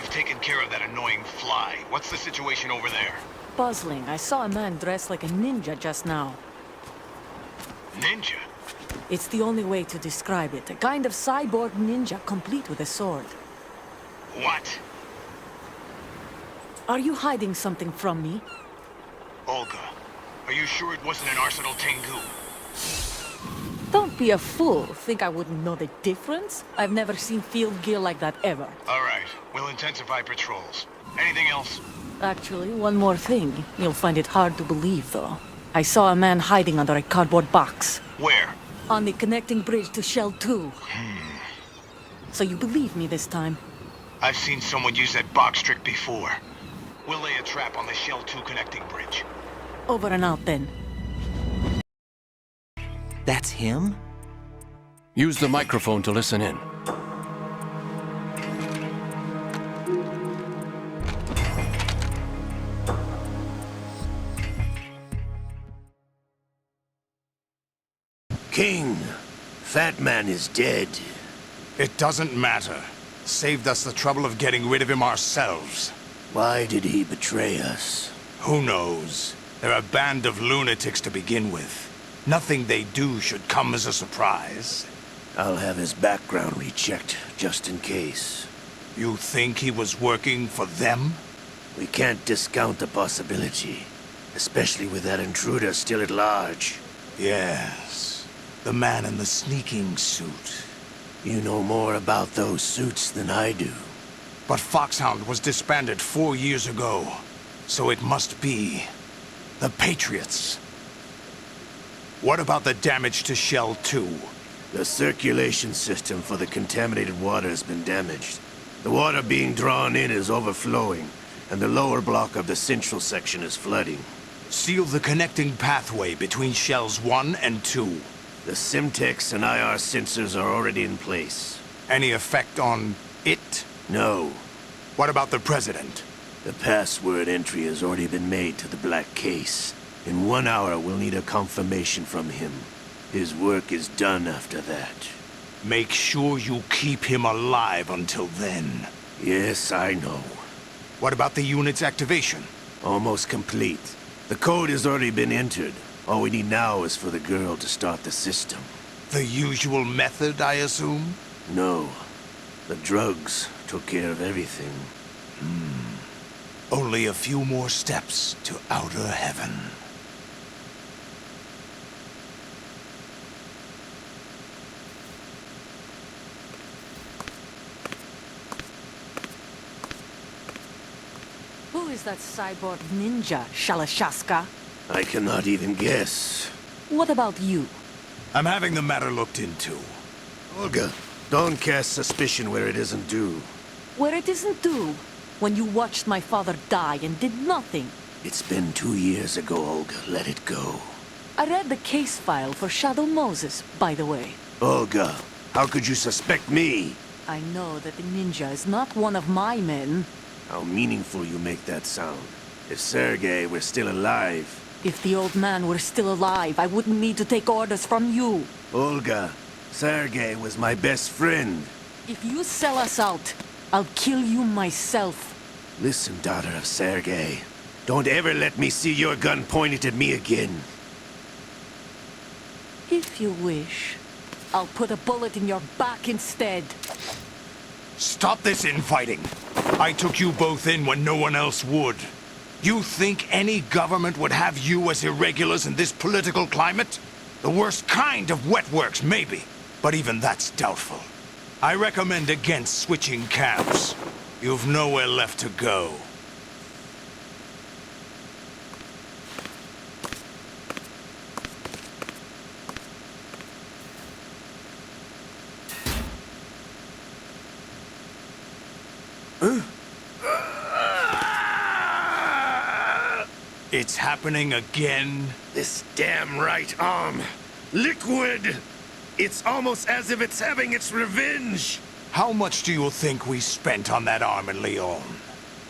I've taken care of that annoying fly. What's the situation over there? Puzzling. I saw a man dressed like a ninja just now. Ninja? It's the only way to describe it. A kind of cyborg ninja, complete with a sword. What? Are you hiding something from me? Olga, are you sure it wasn't an Arsenal Tengu? Don't be a fool. Think I wouldn't know the difference? I've never seen field gear like that ever. All right, we'll intensify patrols. Anything else? Actually, one more thing. You'll find it hard to believe, though. I saw a man hiding under a cardboard box. Where? On the connecting bridge to Shell 2. So you believe me this time? I've seen someone use that box trick before. We'll lay a trap on the Shell 2 connecting bridge. Over and out, then. That's him? Use the microphone to listen in. King, Fat Man is dead. It doesn't matter. Saved us the trouble of getting rid of him ourselves. Why did he betray us? Who knows? They're a band of lunatics to begin with. Nothing they do should come as a surprise. I'll have his background rechecked, just in case. You think he was working for them? We can't discount the possibility, especially with that intruder still at large. Yes. The man in the sneaking suit. You know more about those suits than I do. But Foxhound was disbanded 4 years ago. So it must be the Patriots. What about the damage to Shell 2? The circulation system for the contaminated water has been damaged. The water being drawn in is overflowing, and the lower block of the central section is flooding. Seal the connecting pathway between Shells 1 and 2. The Simtex and IR sensors are already in place. Any effect on it? No. What about the President? The password entry has already been made to the Black Case. In 1 hour, we'll need a confirmation from him. His work is done after that. Make sure you keep him alive until then. Yes, I know. What about the unit's activation? Almost complete. The code has already been entered. All we need now is for the girl to start the system. The usual method, I assume? No. The drugs took care of everything. Only a few more steps to outer heaven. Who is that cyborg ninja, Shalashaska? I cannot even guess. What about you? I'm having the matter looked into. Olga, don't cast suspicion where it isn't due. Where it isn't due. When you watched my father die and did nothing. It's been 2 years ago, Olga. Let it go. I read the case file for Shadow Moses, by the way. Olga, how could you suspect me? I know that the ninja is not one of my men. How meaningful you make that sound. If Sergei were still alive... If the old man were still alive, I wouldn't need to take orders from you. Olga, Sergei was my best friend. If you sell us out, I'll kill you myself. Listen, daughter of Sergei. Don't ever let me see your gun pointed at me again. If you wish, I'll put a bullet in your back instead. Stop this infighting. I took you both in when no one else would. You think any government would have you as irregulars in this political climate? The worst kind of wet works, maybe. But even that's doubtful. I recommend against switching camps. You've nowhere left to go. It's happening again? This damn right arm. Liquid! It's almost as if it's having its revenge! How much do you think we spent on that arm in Lyon?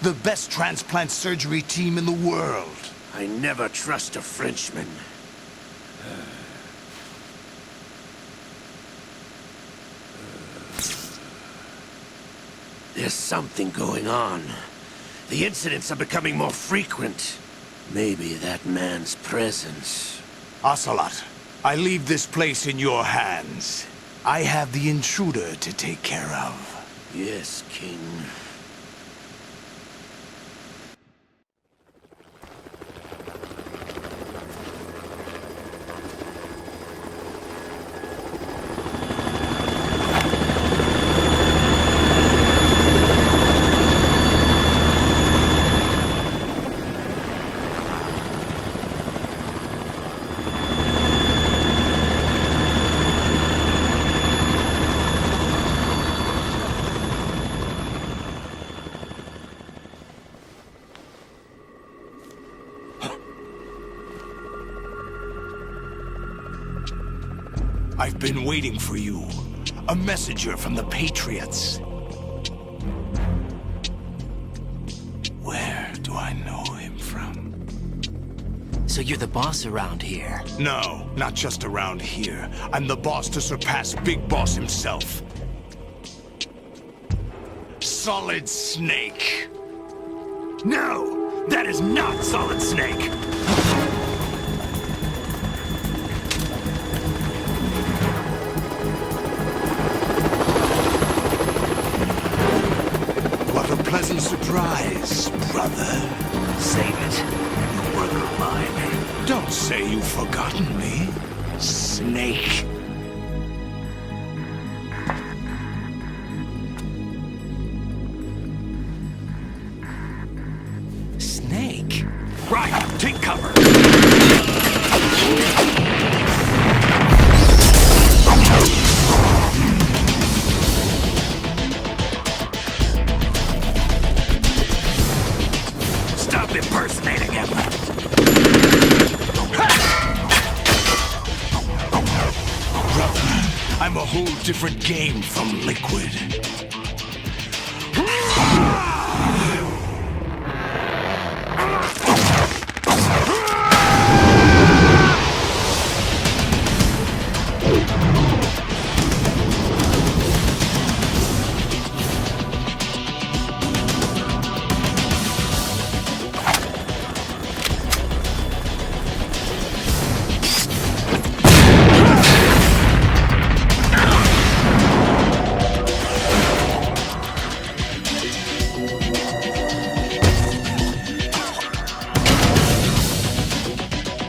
The best transplant surgery team in the world. I never trust a Frenchman. There's something going on. The incidents are becoming more frequent. Maybe that man's presence. Ocelot, I leave this place in your hands. I have the intruder to take care of. Yes, King. I've been waiting for you. A messenger from the Patriots. Where do I know him from? So you're the boss around here? No, not just around here. I'm the boss to surpass Big Boss himself. Solid Snake. No! That is not Solid Snake! What a pleasant surprise, brother. Save it. You work of mine. Don't say you've forgotten me, Snake. Snake? Right, take cover! Stop impersonating him! Brother, I'm a whole different game from Liquid.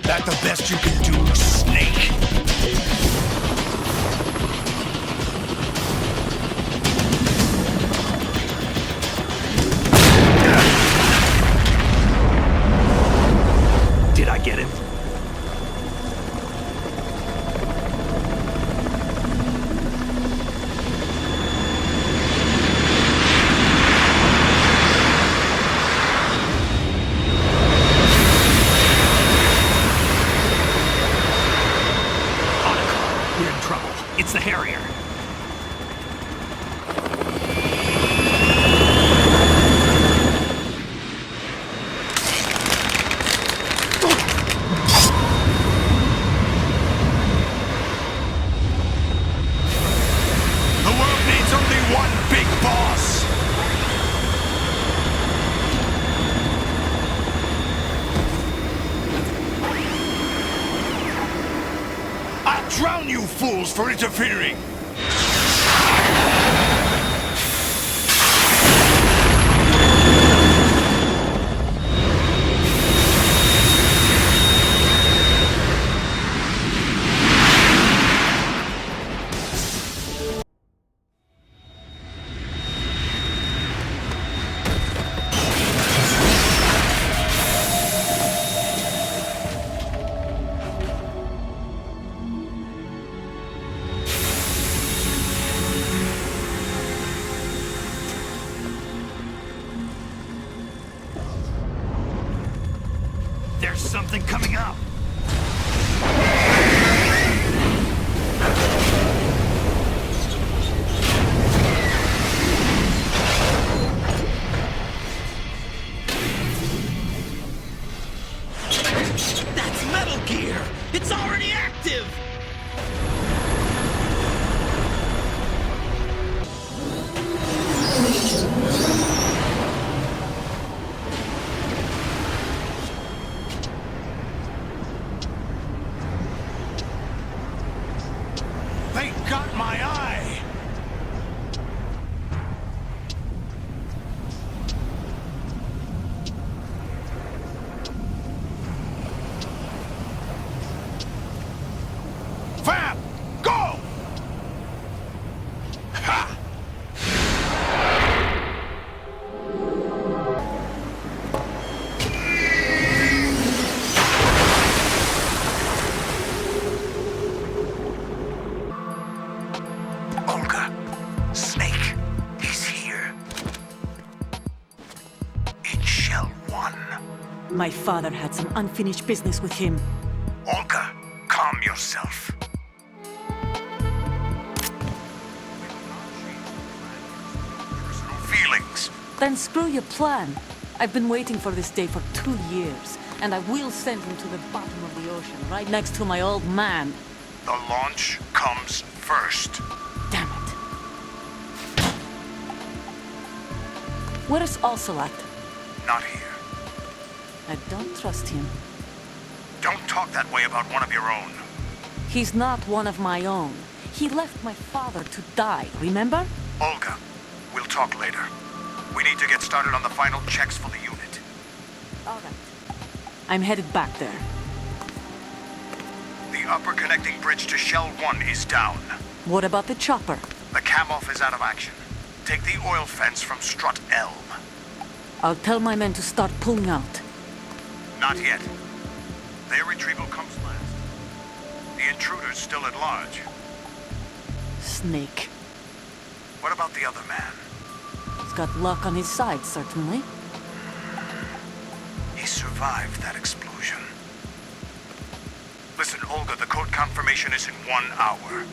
That the best you can do, Snake? Did I get him? We're in trouble. It's the Harrier. The world needs only one big boss! I'll drown you fools for interfering! There's something coming up. That's Metal Gear! It's already active! My father had some unfinished business with him. Olga, calm yourself. Personal feelings. Then screw your plan. I've been waiting for this day for 2 years, and I will send him to the bottom of the ocean, right next to my old man. The launch comes first. Damn it. Where's Ocelot? Not here. I don't trust him. Don't talk that way about one of your own. He's not one of my own. He left my father to die, remember? Olga, we'll talk later. We need to get started on the final checks for the unit. All right. I'm headed back there. The upper connecting bridge to Shell 1 is down. What about the chopper? The cam-off is out of action. Take the oil fence from strut L. I'll tell my men to start pulling out. Not yet. Their retrieval comes last. The intruder's still at large. Snake. What about the other man? He's got luck on his side, certainly. He survived that explosion. Listen, Olga, the code confirmation is in 1 hour.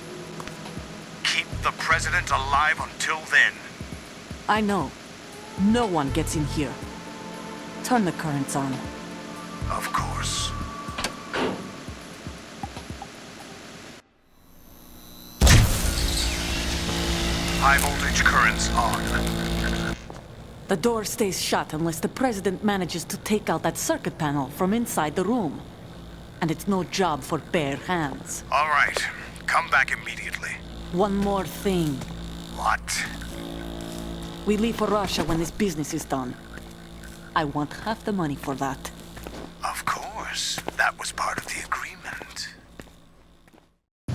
Keep the president alive until then. I know. No one gets in here. Turn the currents on. Of course. High voltage currents on. The door stays shut unless the president manages to take out that circuit panel from inside the room. And it's no job for bare hands. All right. Come back immediately. One more thing. What? We leave for Russia when this business is done. I want half the money for that. Of course. That was part of the agreement.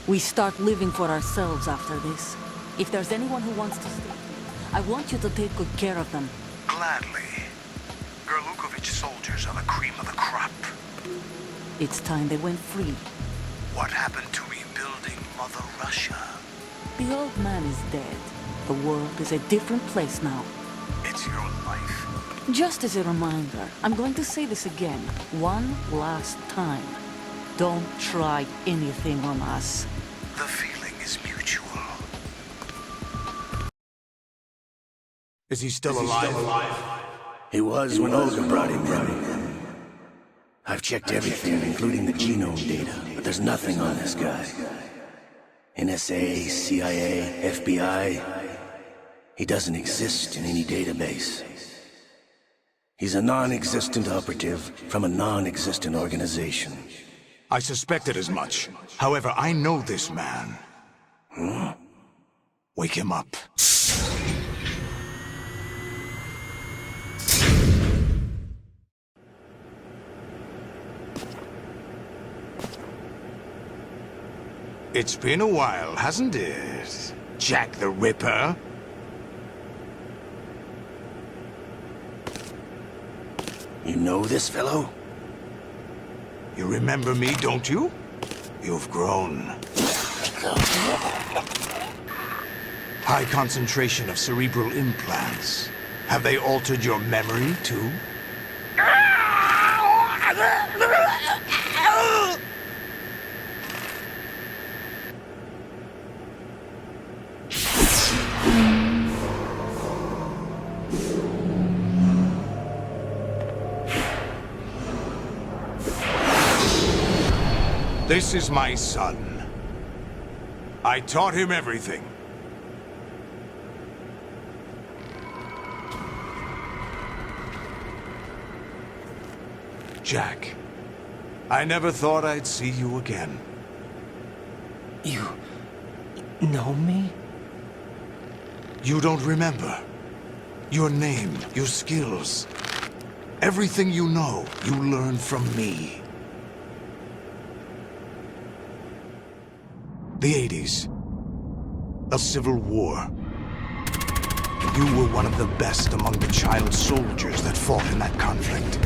We start living for ourselves after this. If there's anyone who wants to stay here, I want you to take good care of them. Gladly. Gerlukovich soldiers are the cream of the crop. It's time they went free. What happened to rebuilding Mother Russia? The old man is dead. The world is a different place now. It's your life. Just as a reminder, I'm going to say this again, one last time. Don't try anything on us. The feeling is mutual. Is he still alive? He was when Olga brought him in. I've checked everything, including the genome data, but there's nothing on this guy. NSA, CIA, FBI. He doesn't exist in any database. He's a non-existent operative from a non-existent organization. I suspected as much. However, I know this man. Wake him up. It's been a while, hasn't it? Jack the Ripper? You know this fellow? You remember me, don't you? You've grown. High concentration of cerebral implants. Have they altered your memory, too? This is my son. I taught him everything. Jack, I never thought I'd see you again. You know me? You don't remember. Your name, your skills. Everything you know, you learned from me. The 80s. A civil war. You were one of the best among the child soldiers that fought in that conflict.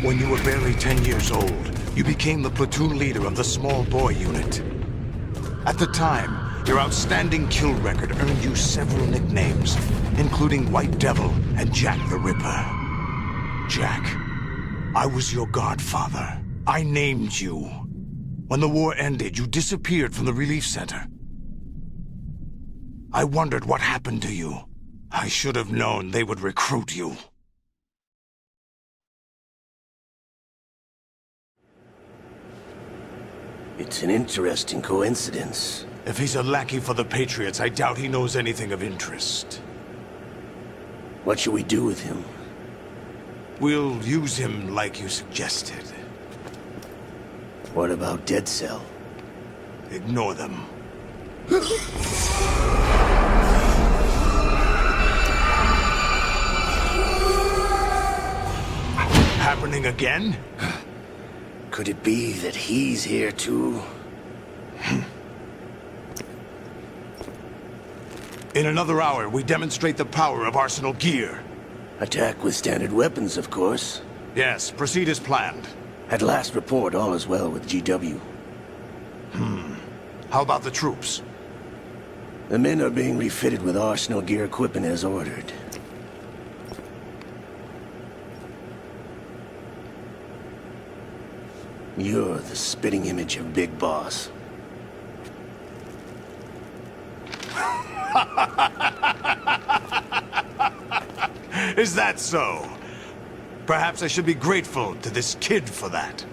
When you were barely 10 years old, you became the platoon leader of the small boy unit. At the time, your outstanding kill record earned you several nicknames, including White Devil and Jack the Ripper. Jack, I was your godfather. I named you. When the war ended, you disappeared from the relief center. I wondered what happened to you. I should have known they would recruit you. It's an interesting coincidence. If he's a lackey for the Patriots, I doubt he knows anything of interest. What should we do with him? We'll use him like you suggested. What about Dead Cell? Ignore them. Happening again? Could it be that he's here too? In another hour, we demonstrate the power of Arsenal gear. Attack with standard weapons, of course. Yes, proceed as planned. At last report, all is well with GW. How about the troops? The men are being refitted with Arsenal gear equipment as ordered. You're the spitting image of Big Boss. Is that so? Perhaps I should be grateful to this kid for that.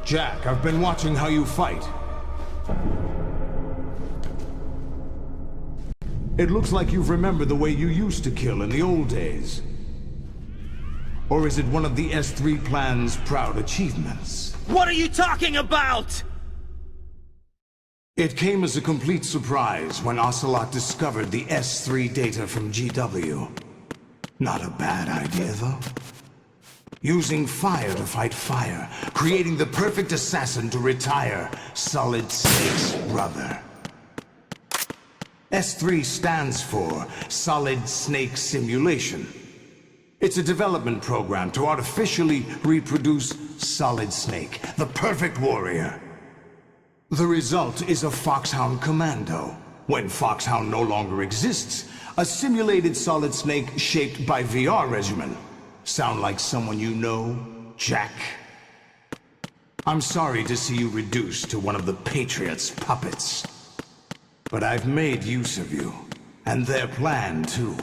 Jack, I've been watching how you fight. It looks like you've remembered the way you used to kill in the old days. Or is it one of the S3 plan's proud achievements? What are you talking about? It came as a complete surprise when Ocelot discovered the S3 data from GW. Not a bad idea, though. Using fire to fight fire, creating the perfect assassin to retire Solid Snake's brother. S3 stands for Solid Snake Simulation. It's a development program to artificially reproduce Solid Snake, the perfect warrior. The result is a Foxhound Commando. When Foxhound no longer exists, a simulated Solid Snake shaped by VR regimen. Sound like someone you know, Jack? I'm sorry to see you reduced to one of the Patriots' puppets. But I've made use of you, and their plan too.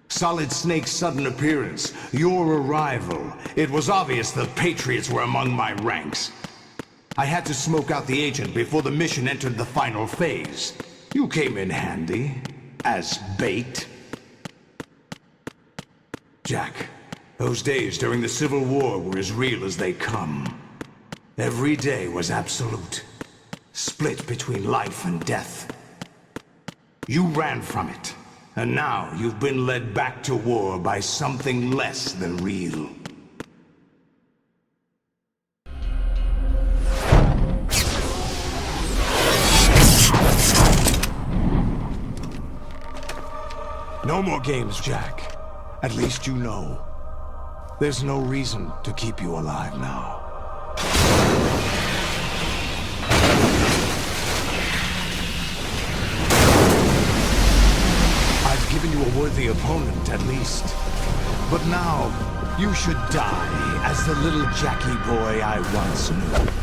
Solid Snake's sudden appearance, your arrival, it was obvious the Patriots were among my ranks. I had to smoke out the agent before the mission entered the final phase. You came in handy, as bait. Jack, those days during the Civil War were as real as they come. Every day was absolute. Split between life and death. You ran from it, and now you've been led back to war by something less than real. No more games, Jack. At least you know. There's no reason to keep you alive now. I've given you a worthy opponent, at least. But now, you should die as the little Jackie boy I once knew.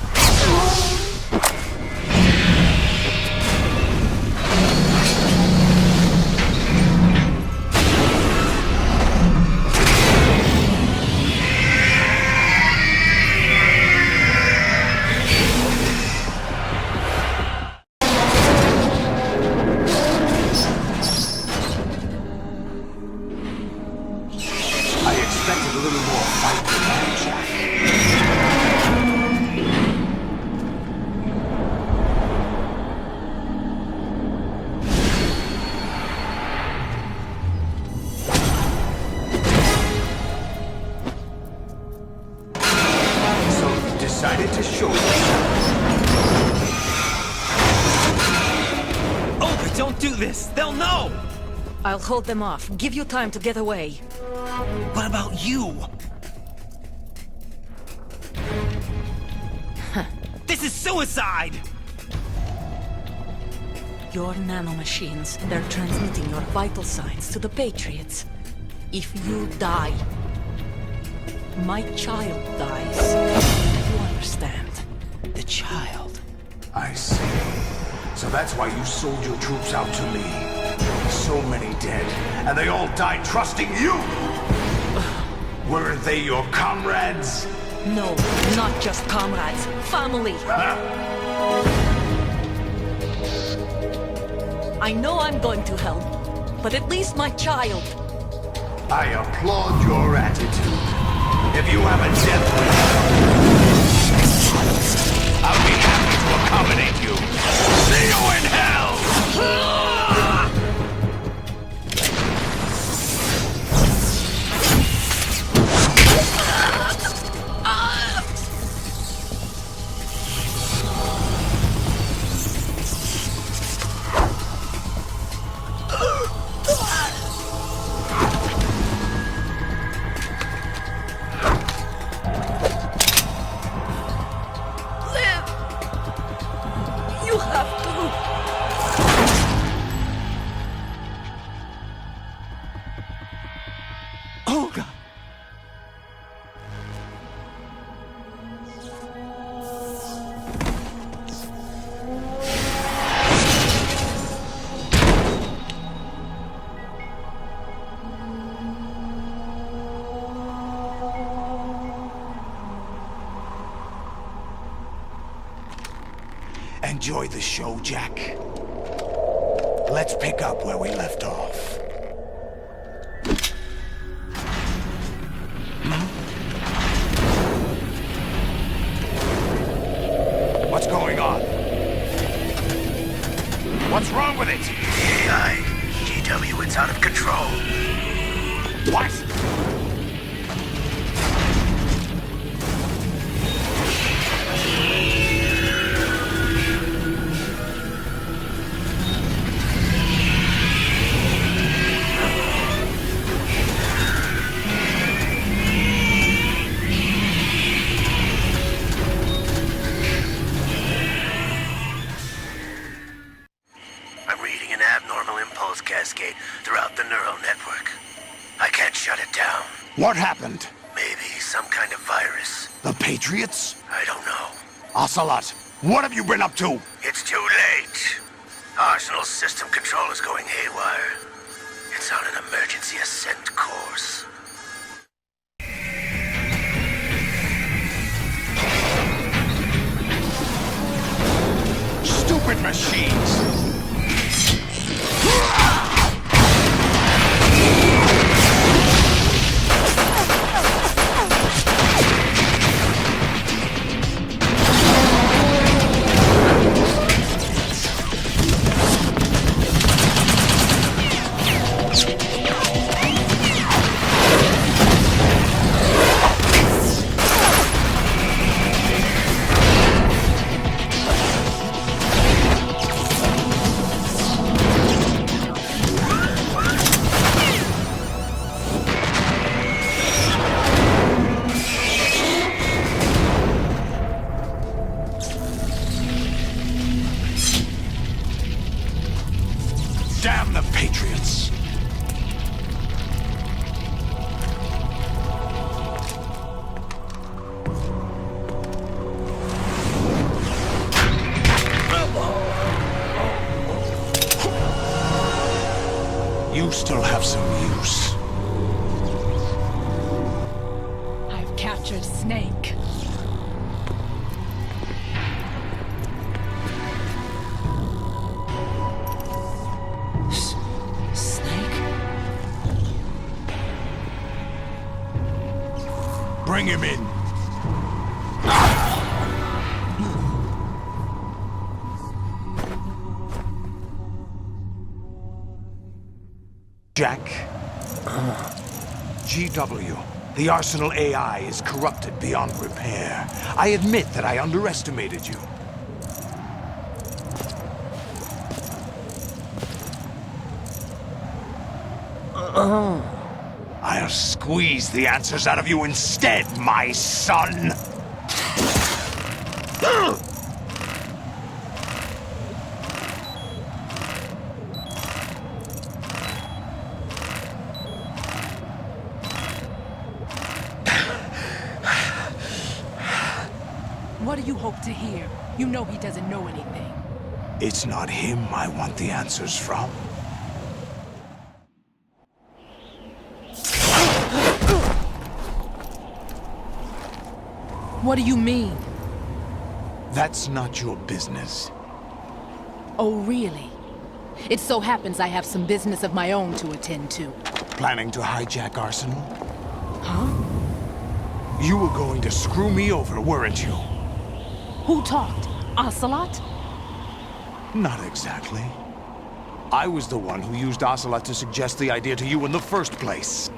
Decided to show Oh, don't do this! They'll know! I'll hold them off. Give you time to get away. What about you? This is suicide! Your nanomachines, they're transmitting your vital signs to the Patriots. If you die, my child dies. You understand? The child. I see. So that's why you sold your troops out to me. So many dead, and they all died trusting you! Weren't they your comrades? No, not just comrades. Family. I know I'm going to help, but at least my child. I applaud your attitude. If you have a death wish, I'll be happy to accommodate you. See you in hell! Enjoy the show, Jack. Let's pick up where we left off. What's going on? What's wrong with it? AI, GW, it's out of control. What? Cascade throughout the neural network. I can't shut it down. What happened? Maybe some kind of virus. The Patriots? I don't know. Ocelot, what have you been up to? It's too late. Arsenal's system control is going haywire. It's on an emergency ascent course. Stupid machines! Damn the Patriots! You still have some use. I've captured Snake. Bring him in. Jack? GW, the Arsenal AI is corrupted beyond repair. I admit that I underestimated you. I'll squeeze the answers out of you instead, my son! What do you hope to hear? You know he doesn't know anything. It's not him I want the answers from. What do you mean? That's not your business. Oh, really? It so happens I have some business of my own to attend to. Planning to hijack Arsenal? Huh? You were going to screw me over, weren't you? Who talked? Ocelot? Not exactly. I was the one who used Ocelot to suggest the idea to you in the first place.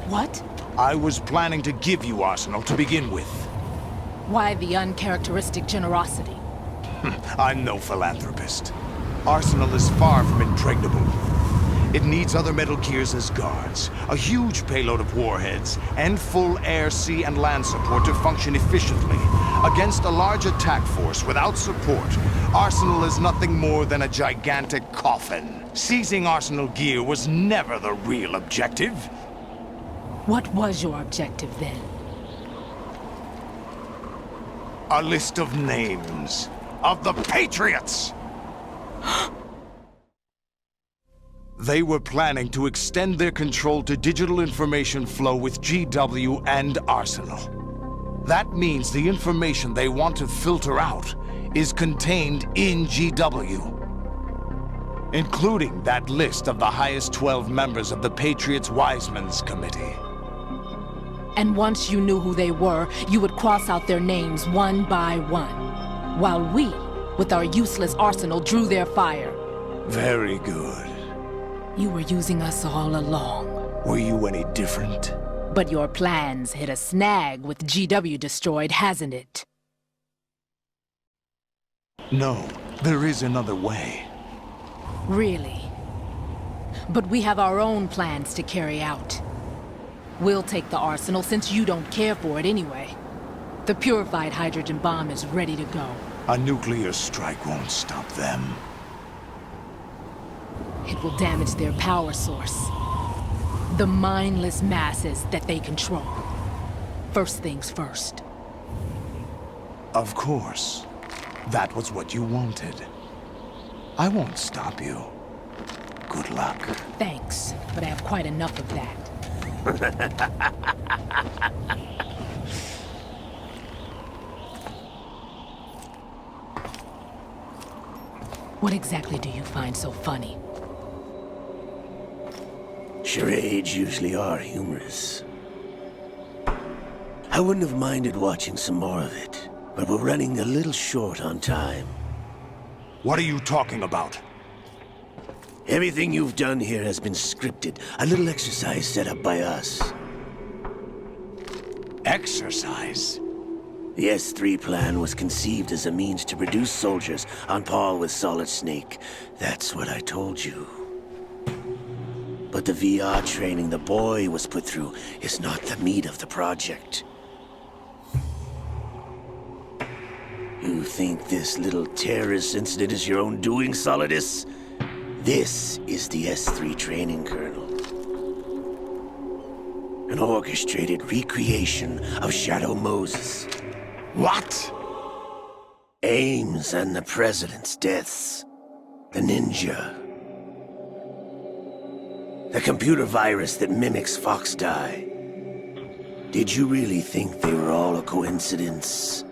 What? I was planning to give you Arsenal to begin with. Why the uncharacteristic generosity? I'm no philanthropist. Arsenal is far from impregnable. It needs other Metal Gears as guards, a huge payload of warheads, and full air, sea, and land support to function efficiently. Against a large attack force without support, Arsenal is nothing more than a gigantic coffin. Seizing Arsenal gear was never the real objective. What was your objective then? A list of names of the Patriots! They were planning to extend their control to digital information flow with GW and Arsenal. That means the information they want to filter out is contained in GW, including that list of the highest 12 members of the Patriots Wiseman's Committee. And once you knew who they were, you would cross out their names one by one, while we, with our useless arsenal, drew their fire. Very good. You were using us all along. Were you any different? But your plans hit a snag with GW destroyed, hasn't it? No, there is another way. Really? But we have our own plans to carry out. We'll take the arsenal since you don't care for it anyway. The purified hydrogen bomb is ready to go. A nuclear strike won't stop them. It will damage their power source. The mindless masses that they control. First things first. Of course. That was what you wanted. I won't stop you. Good luck. Thanks, but I have quite enough of that. What exactly do you find so funny? Charades usually are humorous. I wouldn't have minded watching some more of it, but we're running a little short on time. What are you talking about? Everything you've done here has been scripted, a little exercise set up by us. Exercise? The S3 plan was conceived as a means to produce soldiers on par with Solidus Snake. That's what I told you. But the VR training the boy was put through is not the meat of the project. You think this little terrorist incident is your own doing, Solidus? This is the S3 training kernel. An orchestrated recreation of Shadow Moses. What? Ames and the President's deaths. The ninja. The computer virus that mimics Foxdie. Did you really think they were all a coincidence?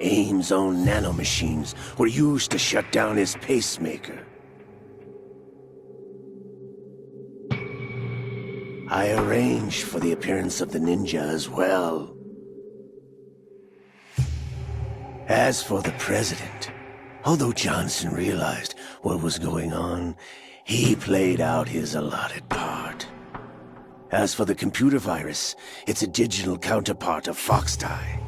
Ames' own nanomachines were used to shut down his pacemaker. I arranged for the appearance of the ninja as well. As for the President, although Johnson realized what was going on, he played out his allotted part. As for the computer virus, it's a digital counterpart of Foxdie.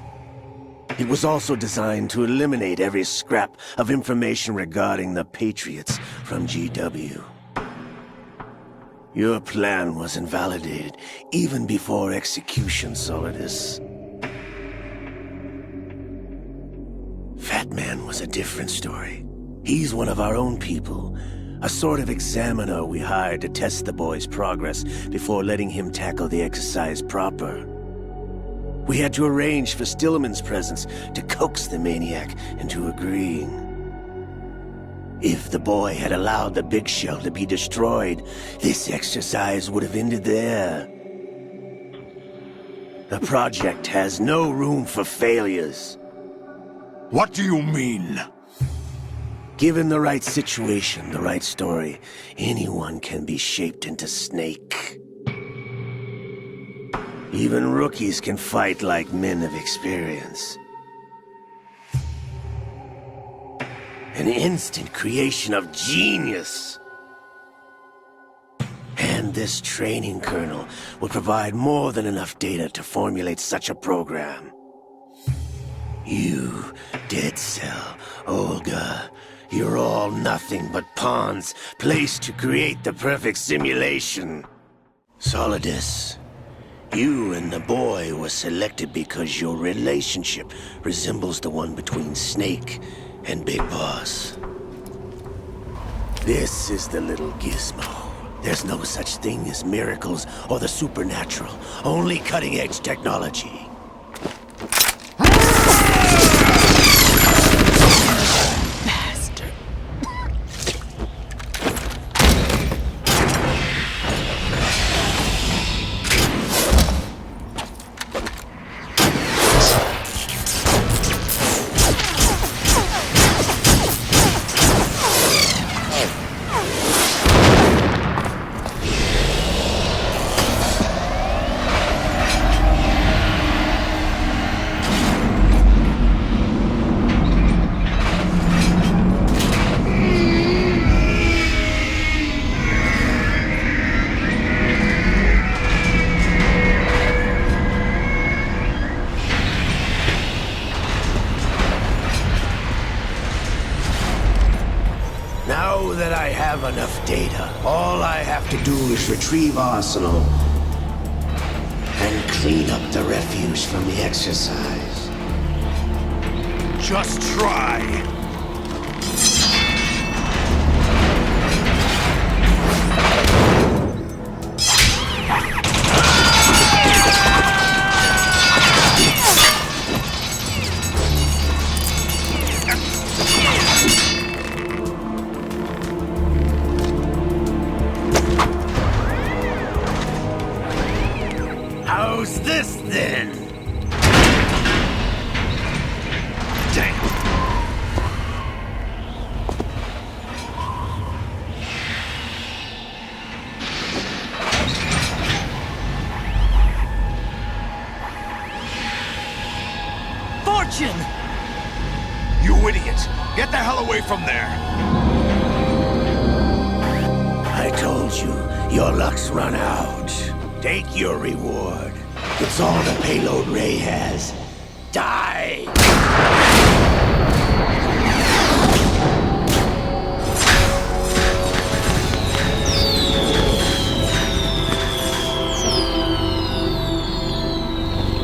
It was also designed to eliminate every scrap of information regarding the Patriots from GW. Your plan was invalidated even before execution, Solidus. Fat Man was a different story. He's one of our own people. A sort of examiner we hired to test the boy's progress before letting him tackle the exercise proper. We had to arrange for Stillman's presence to coax the maniac into agreeing. If the boy had allowed the big shell to be destroyed, this exercise would have ended there. The project has no room for failures. What do you mean? Given the right situation, the right story, anyone can be shaped into Snake. Even rookies can fight like men of experience. An instant creation of genius. And this training kernel will provide more than enough data to formulate such a program. You, Dead Cell, Olga, you're all nothing but pawns placed to create the perfect simulation. Solidus, you and the boy were selected because your relationship resembles the one between Snake and Big Boss. This is the little gizmo. There's no such thing as miracles or the supernatural, only cutting-edge technology. Bastard. Now that I have enough data, all I have to do is retrieve Arsenal and clean up the refuse from the exercise. Just try. How's this then? Damn. Fortune! You idiot! Get the hell away from there! I told you, your luck's run out. Take your reward. It's all the payload Ray has. Die!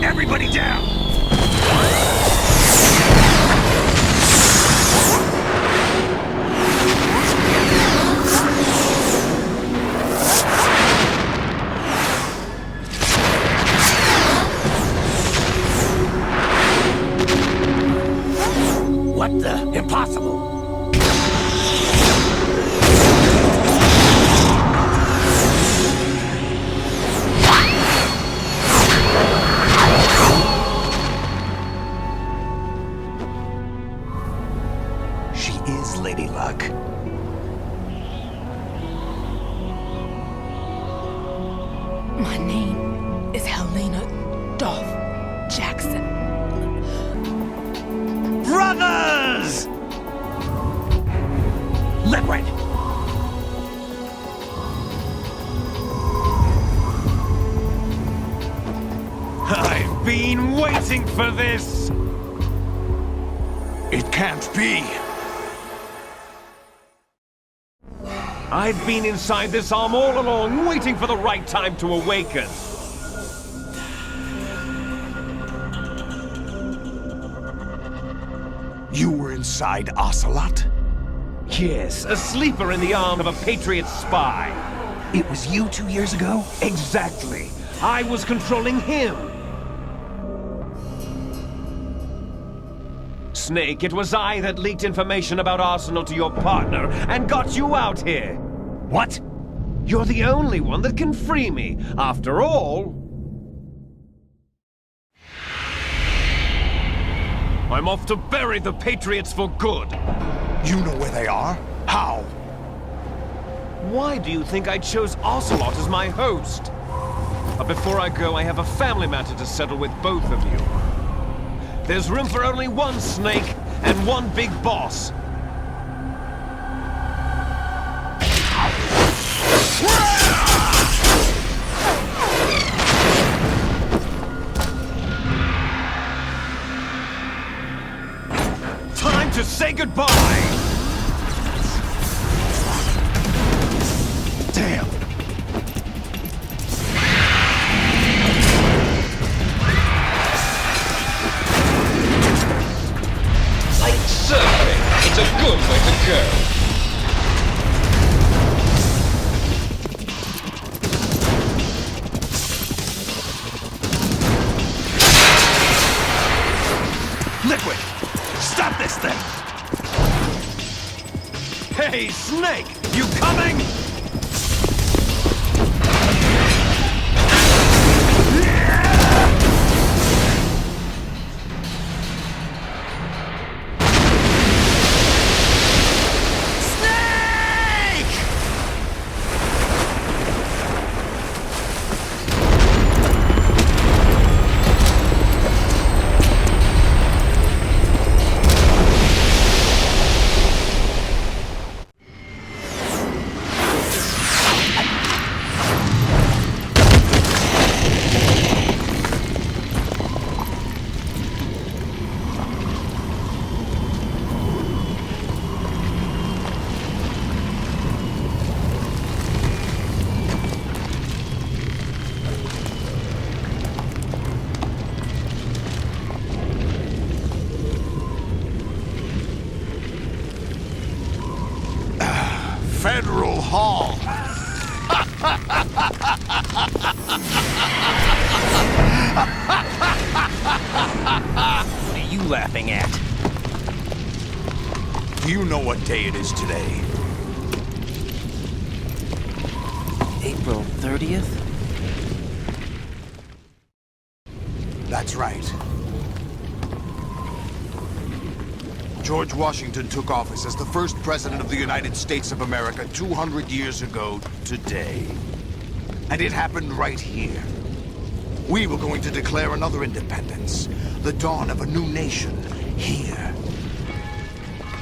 Everybody down! What the? Impossible! She is Lady Luck. My name is Helena Dolph Jackson. Brothers! Limerick! I've been waiting for this! It can't be! I've been inside this arm all along, waiting for the right time to awaken. You were inside Ocelot? Yes, a sleeper in the arm of a Patriot spy. It was you 2 years ago? Exactly. I was controlling him. Snake, it was I that leaked information about Arsenal to your partner and got you out here. What? You're the only one that can free me. After all, I'm off to bury the Patriots for good. You know where they are? How? Why do you think I chose Ocelot as my host? But before I go, I have a family matter to settle with both of you. There's room for only one Snake and one big boss. Time to say goodbye! Damn! Like surfing, it's a good way to go. Liquid! Stop this thing! Hey, Snake! You coming? Federal Hall. What are you laughing at? Do you know what day it is today? April 30th? That's right. George Washington took office as the first president of the United States of America 200 years ago today. And it happened right here. We were going to declare another independence, the dawn of a new nation, here.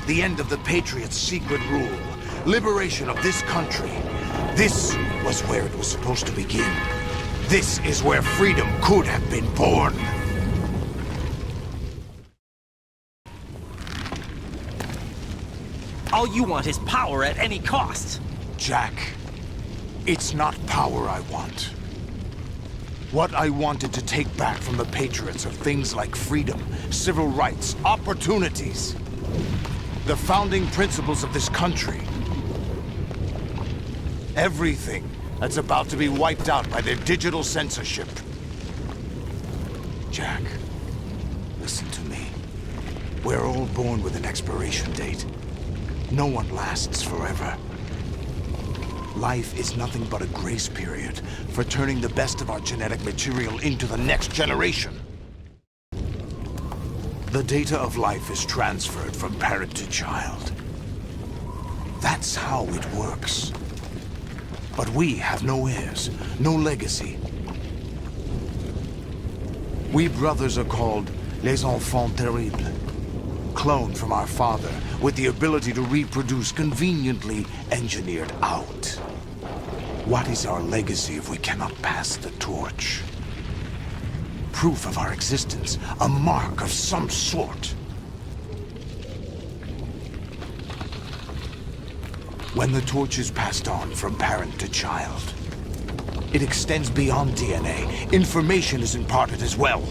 The end of the Patriots' secret rule, liberation of this country. This was where it was supposed to begin. This is where freedom could have been born. All you want is power at any cost. Jack, it's not power I want. What I wanted to take back from the Patriots are things like freedom, civil rights, opportunities. The founding principles of this country. Everything that's about to be wiped out by their digital censorship. Jack, listen to me. We're all born with an expiration date. No one lasts forever. Life is nothing but a grace period for turning the best of our genetic material into the next generation. The data of life is transferred from parent to child. That's how it works. But we have no heirs, no legacy. We brothers are called les enfants terribles. Cloned from our father, with the ability to reproduce conveniently engineered out. What is our legacy if we cannot pass the torch? Proof of our existence, a mark of some sort. When the torch is passed on from parent to child, it extends beyond DNA. Information is imparted as well.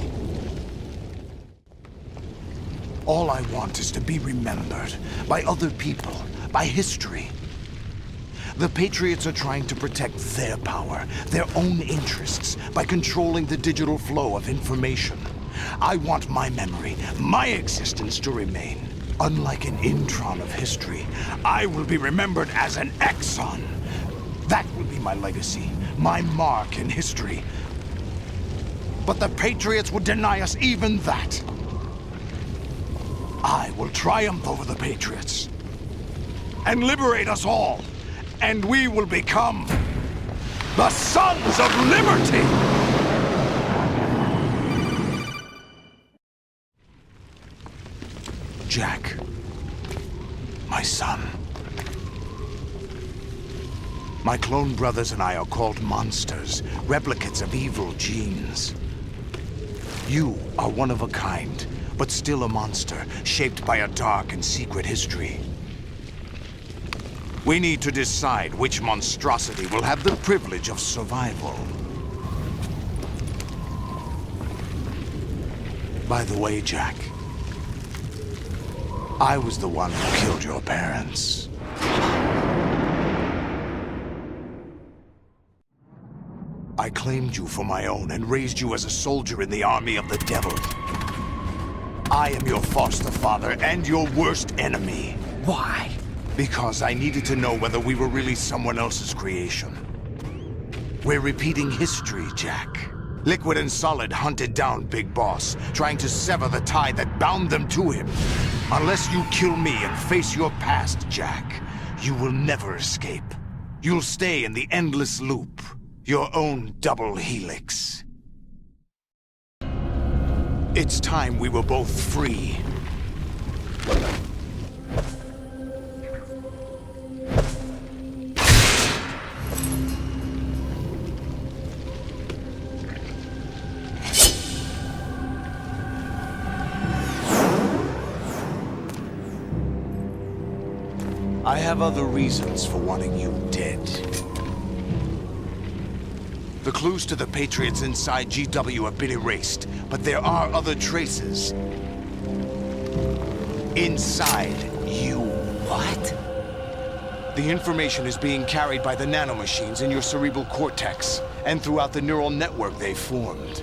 All I want is to be remembered by other people, by history. The Patriots are trying to protect their power, their own interests, by controlling the digital flow of information. I want my memory, my existence to remain. Unlike an intron of history, I will be remembered as an exon. That will be my legacy, my mark in history. But the Patriots would deny us even that. I will triumph over the Patriots and liberate us all, and we will become the Sons of Liberty! Jack, my son. My clone brothers and I are called monsters, replicates of evil genes. You are one of a kind, but still a monster, shaped by a dark and secret history. We need to decide which monstrosity will have the privilege of survival. By the way, Jack, I was the one who killed your parents. I claimed you for my own and raised you as a soldier in the army of the devil. I am your foster father and your worst enemy. Why? Because I needed to know whether we were really someone else's creation. We're repeating history, Jack. Liquid and Solid hunted down Big Boss, trying to sever the tie that bound them to him. Unless you kill me and face your past, Jack, you will never escape. You'll stay in the endless loop, your own double helix. It's time we were both free. I have other reasons for wanting you dead. The clues to the Patriots inside GW have been erased, but there are other traces. Inside you. What? The information is being carried by the nanomachines in your cerebral cortex, and throughout the neural network they formed.